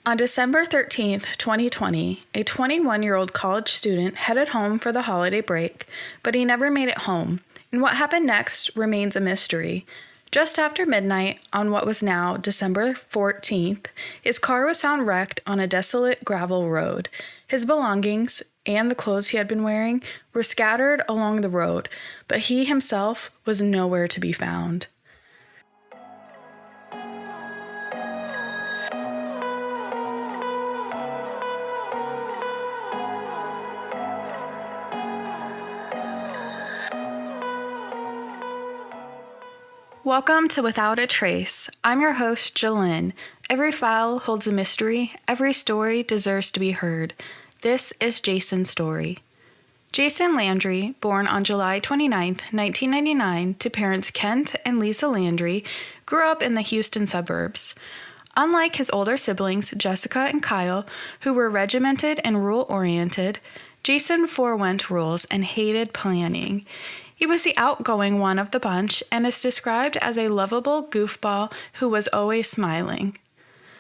On December 13th, 2020, a 21-year-old college student headed home for the holiday break, but he never made it home, and what happened next remains a mystery. Just after midnight, on what was now December 14th, his car was found wrecked on a desolate gravel road. His belongings, and the clothes he had been wearing, were scattered along the road, but he himself was nowhere to be found. Welcome to Without a Trace. I'm your host, Jalyn. Every file holds a mystery. Every story deserves to be heard. This is Jason's story. Jason Landry, born on July 29, 1999, to parents Kent and Lisa Landry, grew up in the Houston suburbs. Unlike his older siblings, Jessica and Kyle, who were regimented and rule-oriented, Jason forewent rules and hated planning. He was the outgoing one of the bunch and is described as a lovable goofball who was always smiling.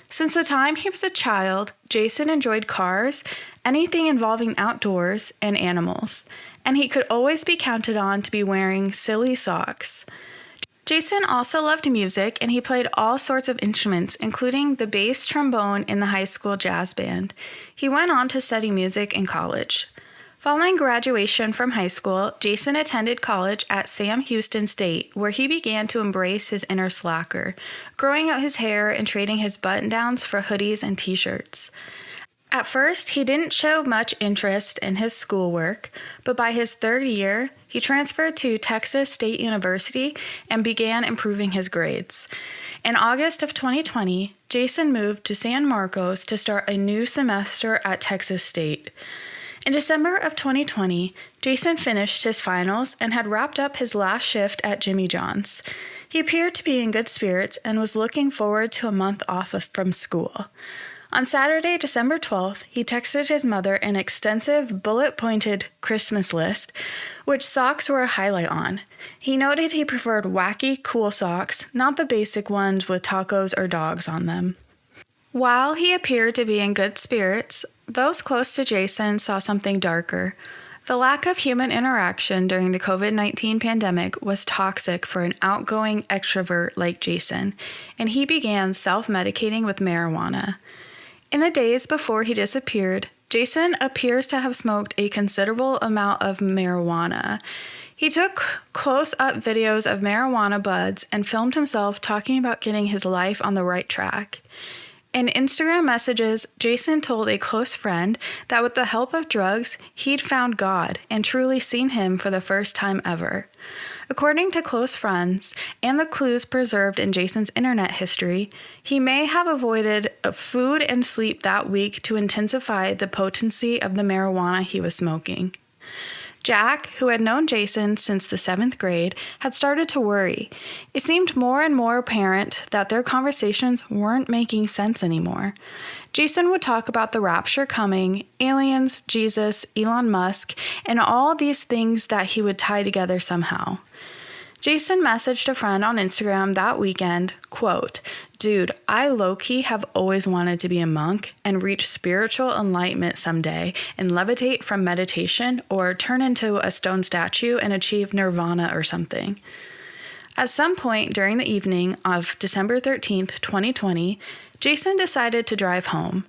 Since the time he was a child, Jason enjoyed cars, anything involving outdoors, and animals, and he could always be counted on to be wearing silly socks. Jason also loved music, and he played all sorts of instruments, including the bass trombone in the high school jazz band. He went on to study music in college. Following graduation from high school, Jason attended college at Sam Houston State, where he began to embrace his inner slacker, growing out his hair and trading his button-downs for hoodies and t-shirts. At first, he didn't show much interest in his schoolwork, but by his third year, he transferred to Texas State University and began improving his grades. In August of 2020, Jason moved to San Marcos to start a new semester at Texas State. In December of 2020, Jason finished his finals and had wrapped up his last shift at Jimmy John's. He appeared to be in good spirits and was looking forward to a month off from school. On Saturday, December 12th, he texted his mother an extensive bullet-pointed Christmas list, which socks were a highlight on. He noted he preferred wacky, cool socks, not the basic ones with tacos or dogs on them. While he appeared to be in good spirits, those close to Jason saw something darker. The lack of human interaction during the COVID-19 pandemic was toxic for an outgoing extrovert like Jason, and he began self-medicating with marijuana. In the days before he disappeared, Jason appears to have smoked a considerable amount of marijuana. He took close-up videos of marijuana buds and filmed himself talking about getting his life on the right track. In Instagram messages, Jason told a close friend that with the help of drugs, he'd found God and truly seen him for the first time ever. According to close friends and the clues preserved in Jason's internet history, he may have avoided food and sleep that week to intensify the potency of the marijuana he was smoking. Jack, who had known Jason since the 7th grade, had started to worry. It seemed more and more apparent that their conversations weren't making sense anymore. Jason would talk about the rapture coming, aliens, Jesus, Elon Musk, and all these things that he would tie together somehow. Jason messaged a friend on Instagram that weekend, quote, "Dude, I low-key have always wanted to be a monk and reach spiritual enlightenment someday and levitate from meditation or turn into a stone statue and achieve nirvana or something." At some point during the evening of December 13th, 2020, Jason decided to drive home.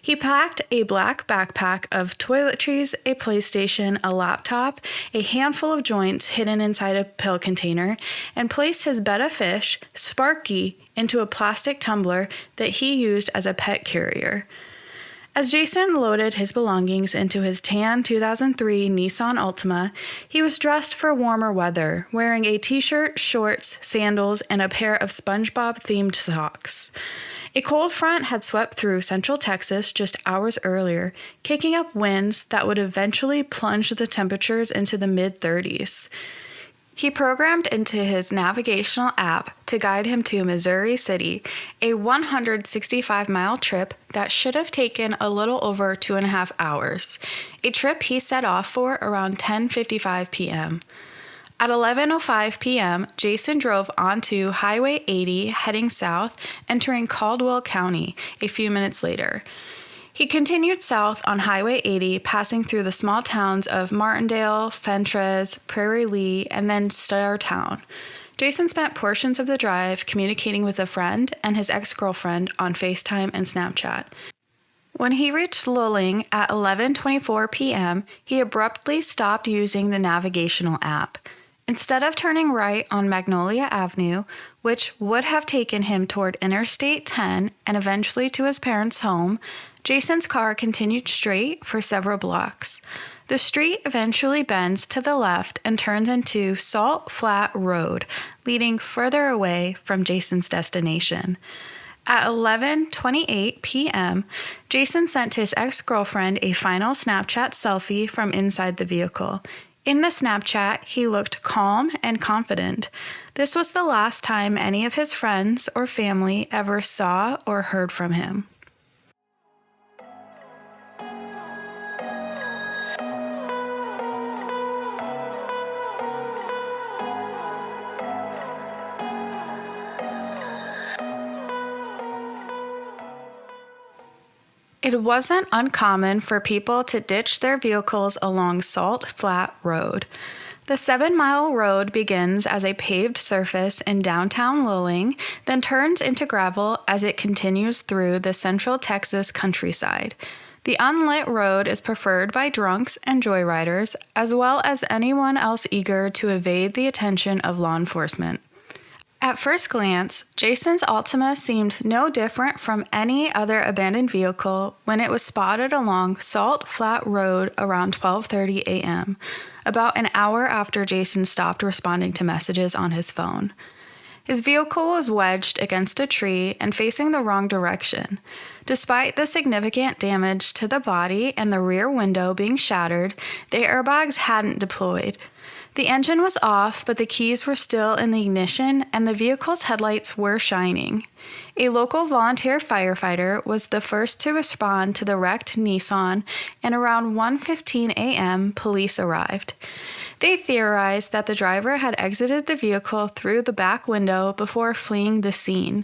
He packed a black backpack of toiletries, a PlayStation, a laptop, a handful of joints hidden inside a pill container, and placed his betta fish, Sparky, into a plastic tumbler that he used as a pet carrier. As Jason loaded his belongings into his tan 2003 Nissan Altima, he was dressed for warmer weather, wearing a t-shirt, shorts, sandals, and a pair of SpongeBob-themed socks. A cold front had swept through central Texas just hours earlier, kicking up winds that would eventually plunge the temperatures into the mid-30s. He programmed into his navigational app to guide him to Missouri City, a 165-mile trip that should have taken a little over 2.5 hours, a trip he set off for around 10:55 p.m. At 11:05 p.m., Jason drove onto Highway 80 heading south, entering Caldwell County a few minutes later. He continued south on Highway 80, passing through the small towns of Martindale, Fentress, Prairie Lea, and then Startown. Jason spent portions of the drive communicating with a friend and his ex-girlfriend on FaceTime and Snapchat. When he reached Luling at 11:24 p.m., he abruptly stopped using the navigational app. Instead of turning right on Magnolia Avenue, which would have taken him toward Interstate 10 and eventually to his parents' home, Jason's car continued straight for several blocks. The street eventually bends to the left and turns into Salt Flat Road, leading further away from Jason's destination. At 11:28 p.m., Jason sent his ex-girlfriend a final Snapchat selfie from inside the vehicle. In the Snapchat, he looked calm and confident. This was the last time any of his friends or family ever saw or heard from him. It wasn't uncommon for people to ditch their vehicles along Salt Flat Road. The 7-mile road begins as a paved surface in downtown Luling, then turns into gravel as it continues through the central Texas countryside. The unlit road is preferred by drunks and joyriders, as well as anyone else eager to evade the attention of law enforcement. At first glance, Jason's Altima seemed no different from any other abandoned vehicle when it was spotted along Salt Flat Road around 12:30 a.m., about an hour after Jason stopped responding to messages on his phone. His vehicle was wedged against a tree and facing the wrong direction. Despite the significant damage to the body and the rear window being shattered, the airbags hadn't deployed. The engine was off, but the keys were still in the ignition and the vehicle's headlights were shining. A local volunteer firefighter was the first to respond to the wrecked Nissan, and around 1:15 a.m., police arrived. They theorized that the driver had exited the vehicle through the back window before fleeing the scene.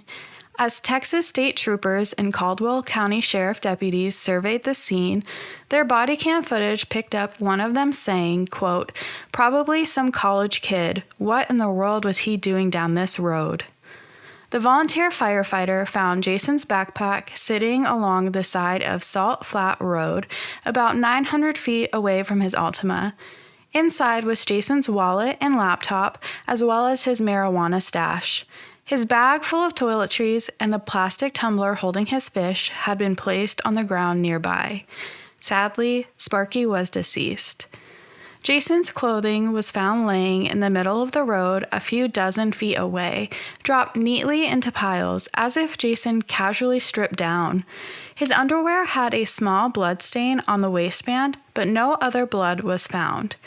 As Texas state troopers and Caldwell County Sheriff deputies surveyed the scene, their body cam footage picked up one of them saying, quote, "Probably some college kid. What in the world was he doing down this road?" The volunteer firefighter found Jason's backpack sitting along the side of Salt Flat Road, about 900 feet away from his Altima. Inside was Jason's wallet and laptop, as well as his marijuana stash. His bag full of toiletries and the plastic tumbler holding his fish had been placed on the ground nearby. Sadly, Sparky was deceased. Jason's clothing was found laying in the middle of the road a few dozen feet away, dropped neatly into piles as if Jason casually stripped down. His underwear had a small blood stain on the waistband, but no other blood was found.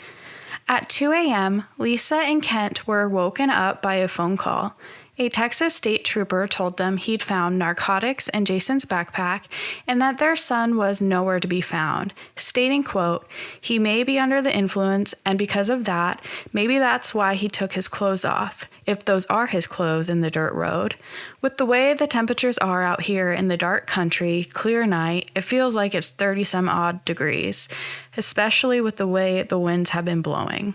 At 2 a.m., Lisa and Kent were woken up by a phone call. A Texas state trooper told them he'd found narcotics in Jason's backpack and that their son was nowhere to be found, stating, quote, "He may be under the influence, and because of that, maybe that's why he took his clothes off, if those are his clothes in the dirt road. With the way the temperatures are out here in the dark country, clear night, it feels like it's 30-some-odd degrees, especially with the way the winds have been blowing."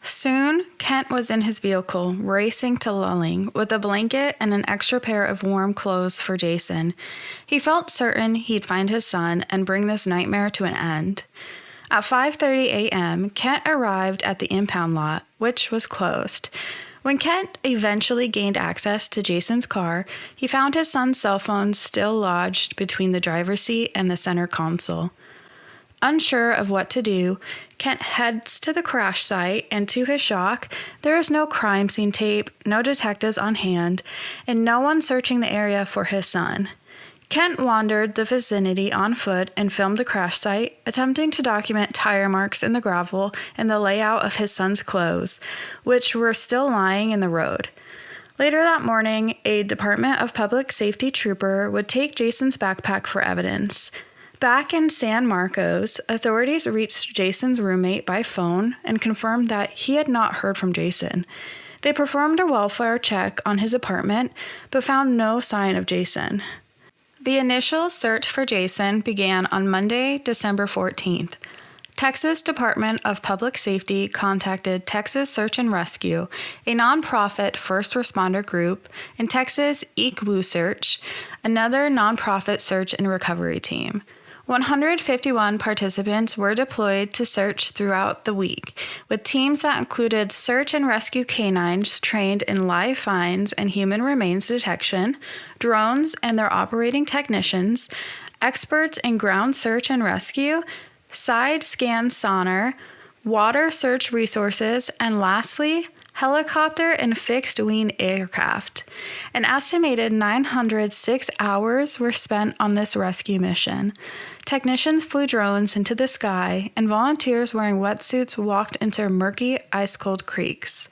Soon, Kent was in his vehicle, racing to Luling with a blanket and an extra pair of warm clothes for Jason. He felt certain he'd find his son and bring this nightmare to an end. At 5:30 a.m., Kent arrived at the impound lot, which was closed. When Kent eventually gained access to Jason's car, he found his son's cell phone still lodged between the driver's seat and the center console. Unsure of what to do, Kent heads to the crash site, and to his shock, there is no crime scene tape, no detectives on hand, and no one searching the area for his son. Kent wandered the vicinity on foot and filmed the crash site, attempting to document tire marks in the gravel and the layout of his son's clothes, which were still lying in the road. Later that morning, a Department of Public Safety trooper would take Jason's backpack for evidence. Back in San Marcos, authorities reached Jason's roommate by phone and confirmed that he had not heard from Jason. They performed a welfare check on his apartment, but found no sign of Jason. The initial search for Jason began on Monday, December 14th. Texas Department of Public Safety contacted Texas Search and Rescue, a nonprofit first responder group, and Texas ECWU Search, another nonprofit search and recovery team. 151 participants were deployed to search throughout the week, with teams that included search and rescue canines trained in live finds and human remains detection, drones and their operating technicians, experts in ground search and rescue, side scan sonar, water search resources, and lastly, helicopter and fixed-wing aircraft. An estimated 906 hours were spent on this rescue mission. Technicians flew drones into the sky, and volunteers wearing wetsuits walked into murky, ice-cold creeks.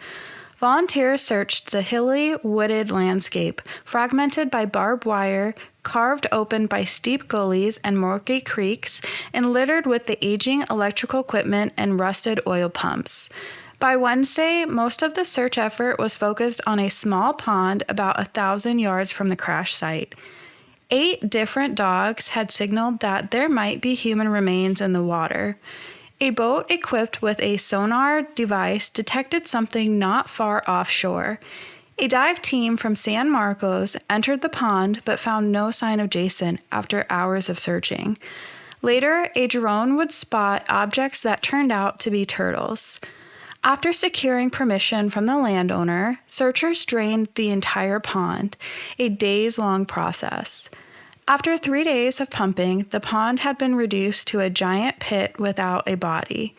Volunteers searched the hilly, wooded landscape, fragmented by barbed wire, carved open by steep gullies and murky creeks, and littered with the aging electrical equipment and rusted oil pumps. By Wednesday, most of the search effort was focused on a small pond about 1,000 yards from the crash site. 8 different dogs had signaled that there might be human remains in the water. A boat equipped with a sonar device detected something not far offshore. A dive team from San Marcos entered the pond but found no sign of Jason after hours of searching. Later, a drone would spot objects that turned out to be turtles. After securing permission from the landowner, searchers drained the entire pond, a days-long process. After 3 days of pumping, the pond had been reduced to a giant pit without a body.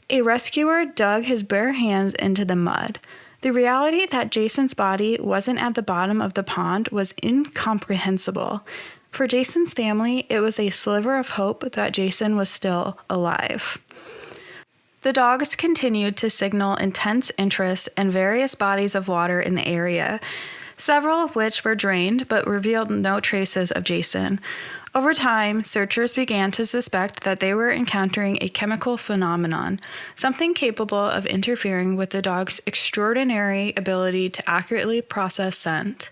A rescuer dug his bare hands into the mud. The reality that Jason's body wasn't at the bottom of the pond was incomprehensible. For Jason's family, it was a sliver of hope that Jason was still alive. The dogs continued to signal intense interest in various bodies of water in the area, several of which were drained but revealed no traces of Jason. Over time, searchers began to suspect that they were encountering a chemical phenomenon, something capable of interfering with the dog's extraordinary ability to accurately process scent.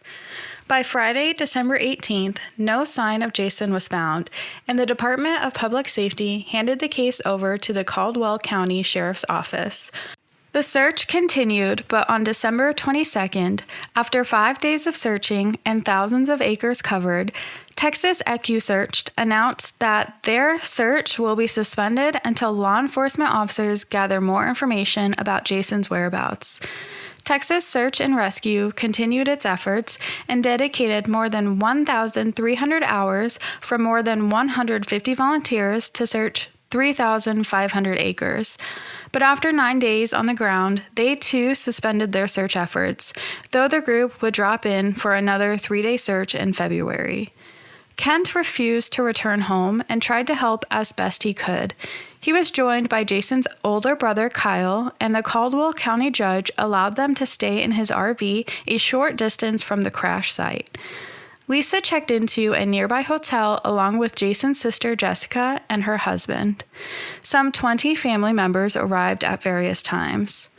By Friday, December 18th, no sign of Jason was found, and the Department of Public Safety handed the case over to the Caldwell County Sheriff's Office. The search continued, but on December 22nd, after 5 days of searching and thousands of acres covered, Texas ECWU Search announced that their search will be suspended until law enforcement officers gather more information about Jason's whereabouts. Texas Search and Rescue continued its efforts and dedicated more than 1,300 hours from more than 150 volunteers to search 3,500 acres. But after 9 days on the ground, they too suspended their search efforts, though the group would drop in for another 3-day search in February. Kent refused to return home and tried to help as best he could. He was joined by Jason's older brother Kyle, and the Caldwell County judge allowed them to stay in his RV a short distance from the crash site. Lisa checked into a nearby hotel along with Jason's sister Jessica and her husband. Some 20 family members arrived at various times.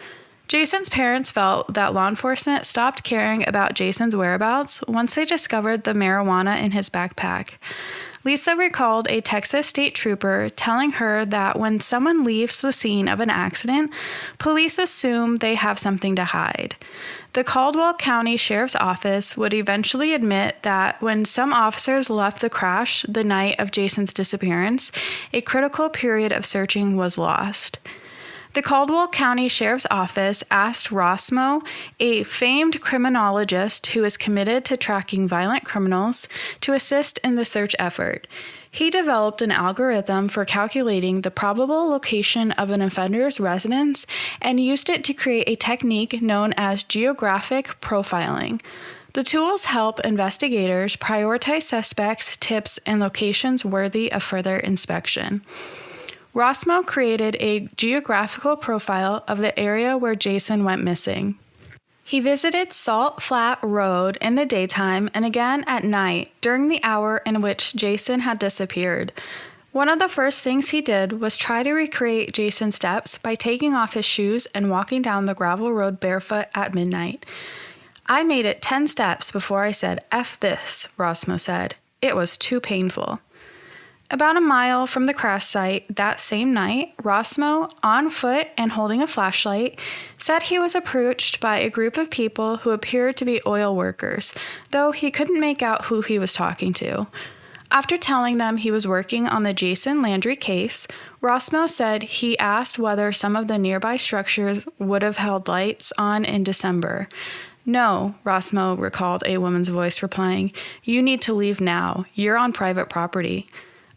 Jason's parents felt that law enforcement stopped caring about Jason's whereabouts once they discovered the marijuana in his backpack. Lisa recalled a Texas state trooper telling her that when someone leaves the scene of an accident, police assume they have something to hide. The Caldwell County Sheriff's Office would eventually admit that when some officers left the crash the night of Jason's disappearance, a critical period of searching was lost. The Caldwell County Sheriff's Office asked Rosmo, a famed criminologist who is committed to tracking violent criminals, to assist in the search effort. He developed an algorithm for calculating the probable location of an offender's residence and used it to create a technique known as geographic profiling. The tools help investigators prioritize suspects, tips, and locations worthy of further inspection. Rosmo created a geographical profile of the area where Jason went missing. He visited Salt Flat Road in the daytime and again at night during the hour in which Jason had disappeared. One of the first things he did was try to recreate Jason's steps by taking off his shoes and walking down the gravel road barefoot at midnight. I made it 10 steps before I said, "F this," Rosmo said. It was too painful. About a mile from the crash site that same night, Rosmo, on foot and holding a flashlight, said he was approached by a group of people who appeared to be oil workers, though he couldn't make out who he was talking to. After telling them he was working on the Jason Landry case, Rosmo said he asked whether some of the nearby structures would have held lights on in December. "No," Rosmo recalled a woman's voice replying, "You need to leave now. You're on private property."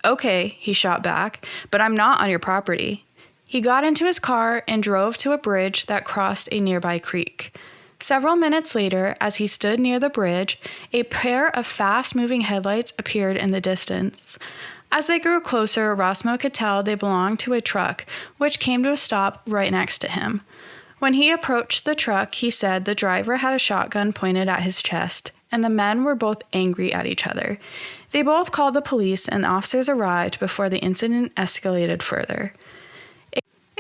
"Okay," he shot back, "but I'm not on your property." He got into his car and drove to a bridge that crossed a nearby creek. Several minutes later, as he stood near the bridge, a pair of fast-moving headlights appeared in the distance. As they grew closer, Rosmo could tell they belonged to a truck, which came to a stop right next to him. When he approached the truck, he said the driver had a shotgun pointed at his chest, and the men were both angry at each other. They both called the police, and the officers arrived before the incident escalated further.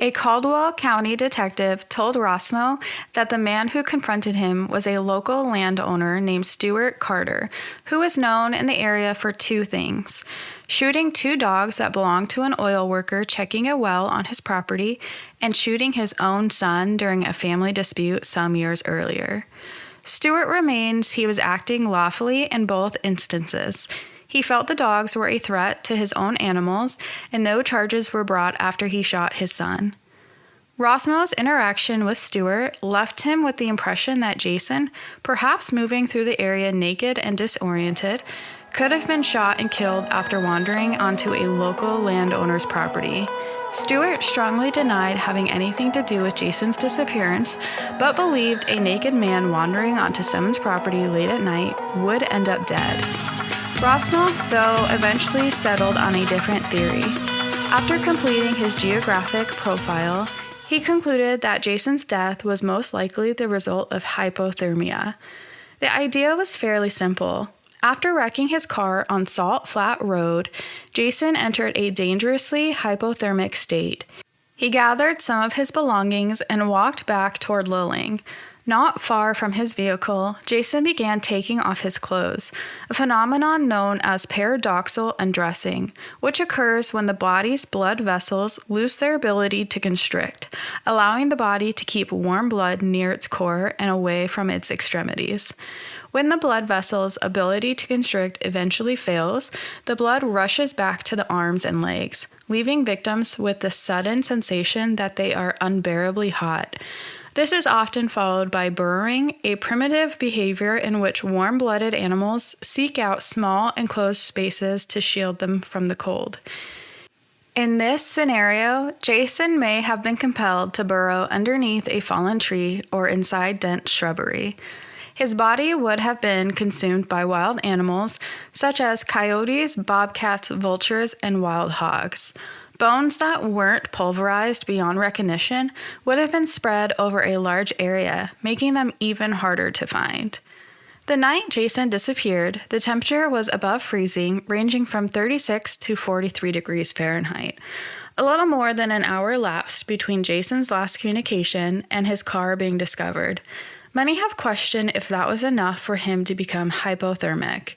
A Caldwell County detective told Rosmo that the man who confronted him was a local landowner named Stuart Carter, who was known in the area for two things: shooting 2 dogs that belonged to an oil worker checking a well on his property, and shooting his own son during a family dispute some years earlier. Stuart remains he was acting lawfully in both instances. He felt the dogs were a threat to his own animals, and no charges were brought after he shot his son. Rosmo's interaction with Stuart left him with the impression that Jason, perhaps moving through the area naked and disoriented, could have been shot and killed after wandering onto a local landowner's property. Stuart strongly denied having anything to do with Jason's disappearance, but believed a naked man wandering onto someone's property late at night would end up dead. Rosmo, though, eventually settled on a different theory. After completing his geographic profile, he concluded that Jason's death was most likely the result of hypothermia. The idea was fairly simple. After wrecking his car on Salt Flat Road, Jason entered a dangerously hypothermic state. He gathered some of his belongings and walked back toward Lilling. Not far from his vehicle, Jason began taking off his clothes, a phenomenon known as paradoxal undressing, which occurs when the body's blood vessels lose their ability to constrict, allowing the body to keep warm blood near its core and away from its extremities. When the blood vessel's ability to constrict eventually fails, the blood rushes back to the arms and legs, leaving victims with the sudden sensation that they are unbearably hot. This is often followed by burrowing, a primitive behavior in which warm-blooded animals seek out small enclosed spaces to shield them from the cold. In this scenario, Jason may have been compelled to burrow underneath a fallen tree or inside dense shrubbery. His body would have been consumed by wild animals such as coyotes, bobcats, vultures, and wild hogs. Bones that weren't pulverized beyond recognition would have been spread over a large area, making them even harder to find. The night Jason disappeared, the temperature was above freezing, ranging from 36 to 43 degrees Fahrenheit. A little more than an hour elapsed between Jason's last communication and his car being discovered. Many have questioned if that was enough for him to become hypothermic.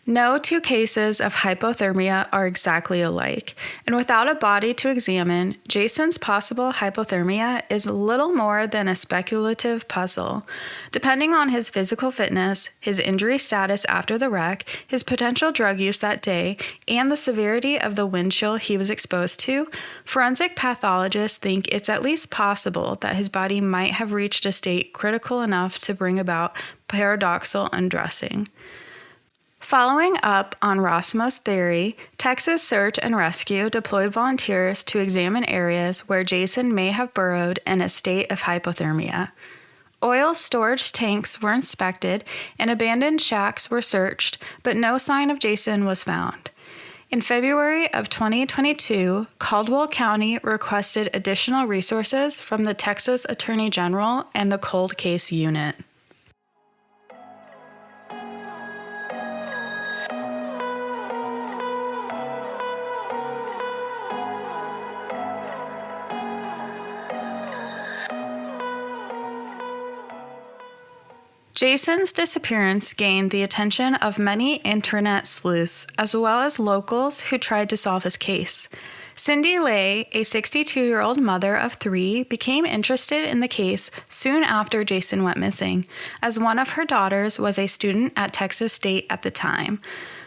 No two cases of hypothermia are exactly alike, and without a body to examine, Jason's possible hypothermia is little more than a speculative puzzle. Depending on his physical fitness, his injury status after the wreck, his potential drug use that day, and the severity of the wind chill he was exposed to, forensic pathologists think it's at least possible that his body might have reached a state critical enough to bring about paradoxal undressing. Following up on Rosmo's theory, Texas Search and Rescue deployed volunteers to examine areas where Jason may have burrowed in a state of hypothermia. Oil storage tanks were inspected and abandoned shacks were searched, but no sign of Jason was found. In February of 2022, Caldwell County requested additional resources from the Texas Attorney General and the Cold Case Unit. Jason's disappearance gained the attention of many internet sleuths, as well as locals who tried to solve his case. Cindy Lay, a 62-year-old mother of 3, became interested in the case soon after Jason went missing, as one of her daughters was a student at Texas State at the time.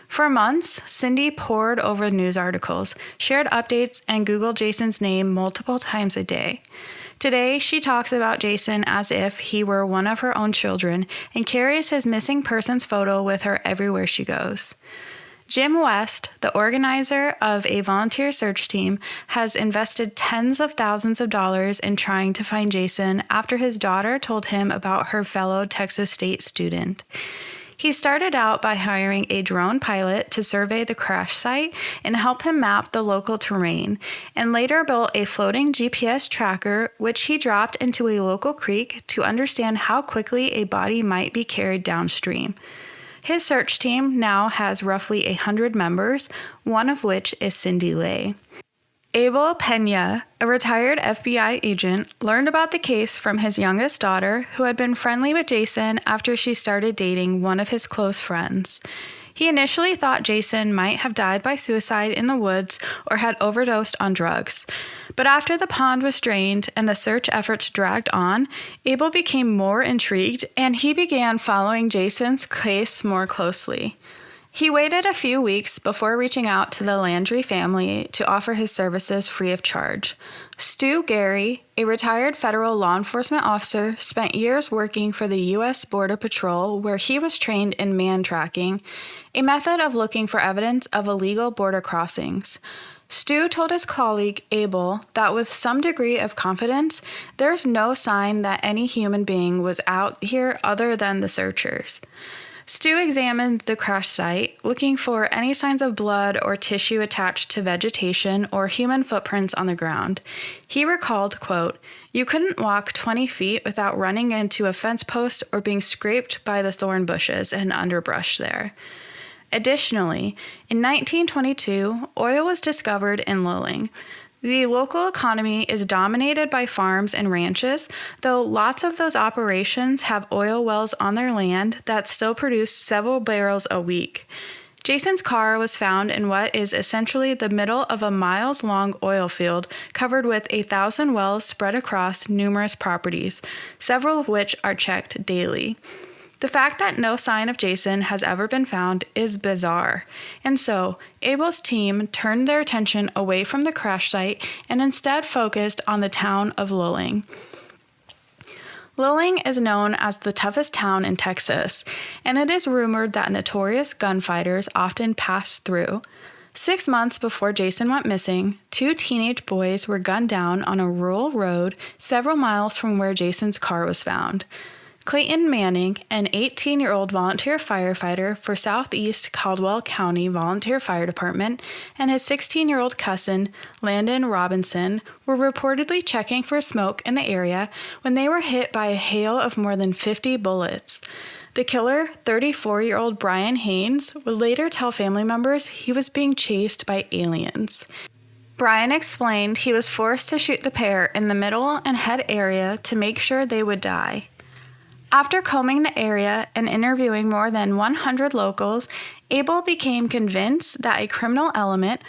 For months, Cindy pored over news articles, shared updates, and Googled Jason's name multiple times a day. Today, she talks about Jason as if he were one of her own children and carries his missing persons photo with her everywhere she goes. Jim West, the organizer of a volunteer search team, has invested tens of thousands of dollars in trying to find Jason after his daughter told him about her fellow Texas State student. He started out by hiring a drone pilot to survey the crash site and help him map the local terrain, and later built a floating GPS tracker which he dropped into a local creek to understand how quickly a body might be carried downstream. His search team now has roughly 100 members, one of which is Cindy Lay. Abel Pena, a retired FBI agent, learned about the case from his youngest daughter, who had been friendly with Jason after she started dating one of his close friends. He initially thought Jason might have died by suicide in the woods or had overdosed on drugs. But after the pond was drained and the search efforts dragged on, Abel became more intrigued and he began following Jason's case more closely. He waited a few weeks before reaching out to the Landry family to offer his services free of charge. Stu Gary, a retired federal law enforcement officer, spent years working for the U.S. Border Patrol, where he was trained in man tracking, a method of looking for evidence of illegal border crossings. Stu told his colleague, Abel, that with some degree of confidence, there's no sign that any human being was out here other than the searchers. Stu examined the crash site, looking for any signs of blood or tissue attached to vegetation or human footprints on the ground. He recalled, quote, "You couldn't walk 20 feet without running into a fence post or being scraped by the thorn bushes and underbrush there." Additionally, in 1922, oil was discovered in Lulling. The local economy is dominated by farms and ranches, though lots of those operations have oil wells on their land that still produce several barrels a week. Jason's car was found in what is essentially the middle of a miles-long oil field covered with 1,000 wells spread across numerous properties, several of which are checked daily. The fact that no sign of Jason has ever been found is bizarre, and so Abel's team turned their attention away from the crash site and instead focused on the town of Lulling. Lulling is known as the toughest town in Texas, and it is rumored that notorious gunfighters often pass through. 6 months before Jason went missing, 2 teenage boys were gunned down on a rural road several miles from where Jason's car was found. Clayton Manning, an 18-year-old volunteer firefighter for Southeast Caldwell County Volunteer Fire Department, and his 16-year-old cousin, Landon Robinson, were reportedly checking for smoke in the area when they were hit by a hail of more than 50 bullets. The killer, 34-year-old Brian Haynes, would later tell family members he was being chased by aliens. Brian explained he was forced to shoot the pair in the middle and head area to make sure they would die. After combing the area and interviewing more than 100 locals, Abel became convinced that a criminal element,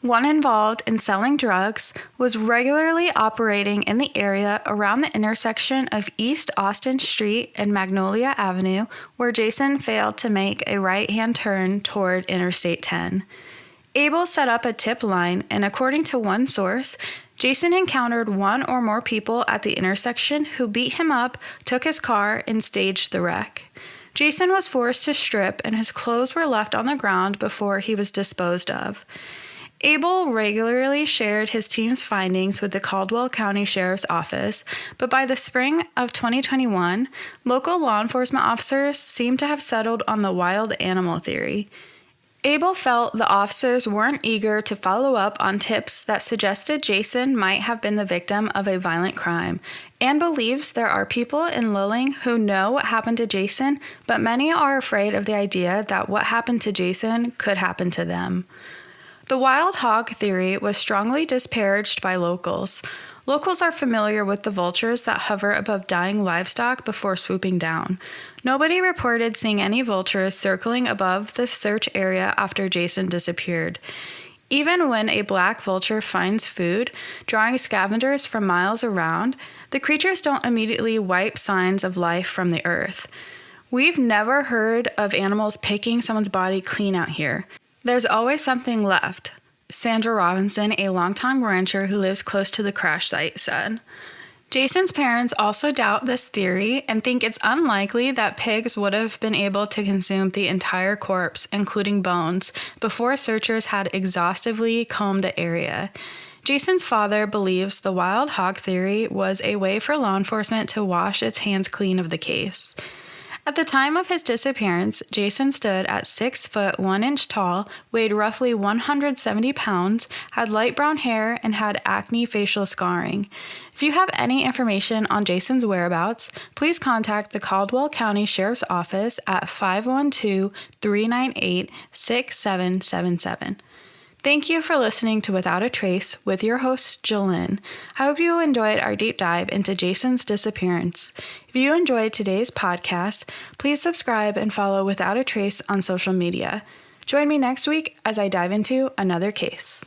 one involved in selling drugs, was regularly operating in the area around the intersection of East Austin Street and Magnolia Avenue, where Jason failed to make a right-hand turn toward Interstate 10. Abel set up a tip line, and according to one source, Jason encountered one or more people at the intersection who beat him up, took his car, and staged the wreck. Jason was forced to strip, and his clothes were left on the ground before he was disposed of. Abel regularly shared his team's findings with the Caldwell County Sheriff's Office, but by the spring of 2021, local law enforcement officers seemed to have settled on the wild animal theory. Abel felt the officers weren't eager to follow up on tips that suggested Jason might have been the victim of a violent crime, and believes there are people in Lilling who know what happened to Jason, but many are afraid of the idea that what happened to Jason could happen to them. The wild hog theory was strongly disparaged by locals. Locals are familiar with the vultures that hover above dying livestock before swooping down. Nobody reported seeing any vultures circling above the search area after Jason disappeared. Even when a black vulture finds food, drawing scavengers from miles around, the creatures don't immediately wipe signs of life from the earth. We've never heard of animals picking someone's body clean out here. There's always something left, Sandra Robinson, a longtime rancher who lives close to the crash site, said. Jason's parents also doubt this theory and think it's unlikely that pigs would have been able to consume the entire corpse, including bones, before searchers had exhaustively combed the area. Jason's father believes the wild hog theory was a way for law enforcement to wash its hands clean of the case. At the time of his disappearance, Jason stood at 6 foot 1 inch tall, weighed roughly 170 pounds, had light brown hair, and had acne facial scarring. If you have any information on Jason's whereabouts, please contact the Caldwell County Sheriff's Office at 512-398-6777. Thank you for listening to Without a Trace with your host, Jillian. I hope you enjoyed our deep dive into Jason's disappearance. If you enjoyed today's podcast, please subscribe and follow Without a Trace on social media. Join me next week as I dive into another case.